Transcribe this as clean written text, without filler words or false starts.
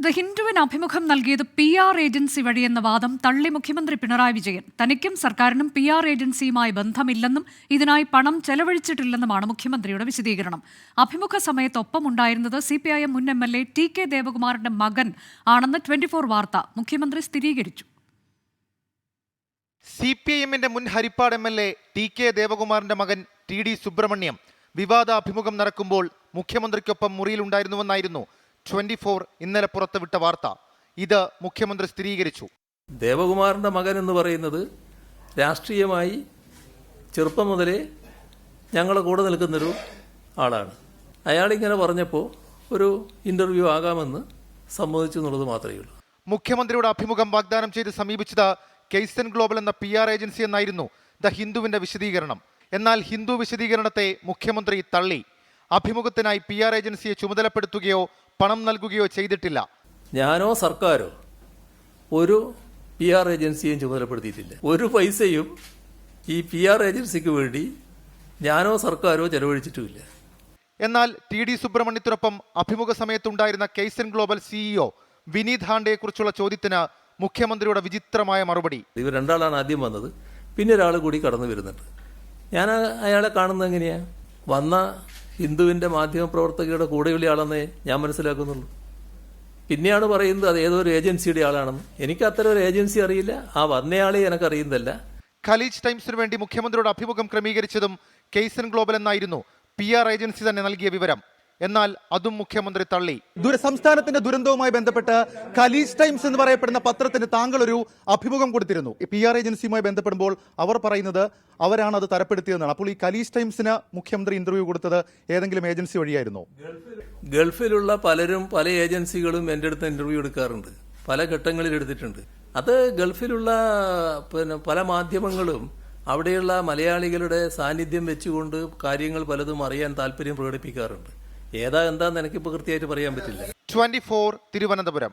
The ഹിന്ദുവിന് അഭിമുഖം നൽകിയത് PR agency വഴിയെന്ന വാദം തള്ളി മുഖ്യമന്ത്രി പിണറായി വിജയൻ. തനിക്കും സർക്കാരിനും PR ഏജൻസിയുമായി ബന്ധമില്ലെന്നും ഇതിനായി പണം ചെലവഴിച്ചിട്ടില്ലെന്നുമാണ് മുഖ്യമന്ത്രിയുടെ വിശദീകരണം. അഭിമുഖ സമയത്തൊപ്പം ഉണ്ടായിരുന്നത് CPIM മുൻ MLA TK ദേവകുമാറിന്റെ മകൻ ആണെന്ന് 24 വാർത്ത മുഖ്യമന്ത്രി സ്ഥിരീകരിച്ചു. CPIMന്റെ മുൻ ഹരിപ്പാട് MLA TK ദേവകുമാറിന്റെ മകൻ TD സുബ്രഹ്മണ്യം വിവാദ അഭിമുഖം നടക്കുമ്പോൾ മുഖ്യമന്ത്രിക്കൊപ്പം മുറിയിലുണ്ടായിരുന്നുവെന്നായിരുന്നു 24 ഇന്നലെ പുറത്തുവിട്ട വാർത്ത. ഇത് മുഖ്യമന്ത്രി സ്ഥിരീകരിച്ചു. ദേവകുമാറിന്റെ മകൻ എന്ന് പറയുന്നത് രാഷ്ട്രീയമായി ചെറുപ്പം മുതലേ ഞങ്ങളെ കൂടെ നിൽക്കുന്നൊരു ആളാണ്. അയാളിങ്ങനെ പറഞ്ഞപ്പോൾ ഒരു ഇന്റർവ്യൂ ആകാമെന്ന് സമ്മതിച്ചു എന്നുള്ളത് മാത്രമേ ഉള്ളൂ. മുഖ്യമന്ത്രിയുടെ അഭിമുഖം വാഗ്ദാനം ചെയ്ത് സമീപിച്ചത് കെയ്സൺ ഗ്ലോബൽ എന്ന PR ഏജൻസി എന്നായിരുന്നു ദ ഹിന്ദുവിന്റെ വിശദീകരണം. എന്നാൽ ഹിന്ദു വിശദീകരണത്തെ മുഖ്യമന്ത്രി തള്ളി. അഭിമുഖത്തിനായി PR ഏജൻസിയെ ചുമതലപ്പെടുത്തുകയോ പണം നൽകുകയോ ചെയ്തിട്ടില്ല. ഞാനോ സർക്കാരോ ഒരു PR ഏജൻസിയും ചുമതലപ്പെടുത്തിയിട്ടില്ല. ഒരു പൈസയും ഈ PR ഏജൻസിക്ക് വേണ്ടി ഞാനോ സർക്കാരോ ചെലവഴിച്ചിട്ടുമില്ല. എന്നാൽ TD സുബ്രഹ്മണ്യത്തിനൊപ്പം അഭിമുഖ സമയത്തുണ്ടായിരുന്ന കെയ്സൺ ഗ്ലോബൽ CEO വിനീത് ഹാണ്ടയെക്കുറിച്ചുള്ള ചോദ്യത്തിന് മുഖ്യമന്ത്രിയുടെ വിചിത്രമായ മറുപടി. ഇവർ രണ്ടാളാണ് ആദ്യം വന്നത്, പിന്നെ ഒരാൾ കൂടി കടന്നു വരുന്നുണ്ട്. ഞാൻ അയാളെ കാണുന്നത് എങ്ങനെയാ? വന്ന ഹിന്ദുവിൻ്റെ മാധ്യമപ്രവർത്തകരുടെ കൂടെയുള്ള ആളെന്നേ ഞാൻ മനസ്സിലാക്കുന്നുള്ളൂ. പിന്നെയാണ് പറയുന്നത് അത് ഏതോ ഒരു ഏജൻസിയുടെ ആളാണെന്ന്. എനിക്ക് അത്തരം ഒരു ഏജൻസി അറിയില്ല, ആ വന്നയാളെ എനിക്കറിയുന്നതല്ല. ഖലീജ് ടൈംസിന് വേണ്ടി മുഖ്യമന്ത്രിയുടെ അഭിമുഖം ക്രമീകരിച്ചതും കെയ്സൺ ഗ്ലോബൽ എന്നായിരുന്നു PR ഏജൻസി തന്നെ നൽകിയ വിവരം. എന്നാൽ അതും മുഖ്യമന്ത്രി തള്ളി. സംസ്ഥാനത്തിന്റെ ദുരന്തവുമായി ബന്ധപ്പെട്ട് ഖലീജ് ടൈംസ് എന്ന് പറയപ്പെടുന്ന പത്രത്തിന് താങ്കൾ ഒരു അഭിമുഖം കൊടുത്തിരുന്നു. PR ഏജൻസിയുമായി ബന്ധപ്പെടുമ്പോൾ അവർ പറയുന്നത് അവരാണ് അത് തരപ്പെടുത്തിയതെന്നാണ്. അപ്പോൾ ഈ ഖലീജ് ടൈംസിന് മുഖ്യമന്ത്രി ഇന്റർവ്യൂ കൊടുത്തത് ഏതെങ്കിലും ഏജൻസി വഴിയായിരുന്നോ? ഗൾഫിലുള്ള പലരും പല ഏജൻസികളും എൻ്റെ അടുത്ത് ഇന്റർവ്യൂ എടുക്കാറുണ്ട്, പല ഘട്ടങ്ങളിൽ എടുത്തിട്ടുണ്ട്. അത് ഗൾഫിലുള്ള പല മാധ്യമങ്ങളും അവിടെയുള്ള മലയാളികളുടെ സാന്നിധ്യം വെച്ചുകൊണ്ട് കാര്യങ്ങൾ പലതും അറിയാൻ താല്പര്യം പ്രകടിപ്പിക്കാറുണ്ട്. ഏതാ എന്താന്ന് എനിക്കിപ്പോൾ കൃത്യമായിട്ട് പറയാൻ പറ്റില്ല. 24 തിരുവനന്തപുരം.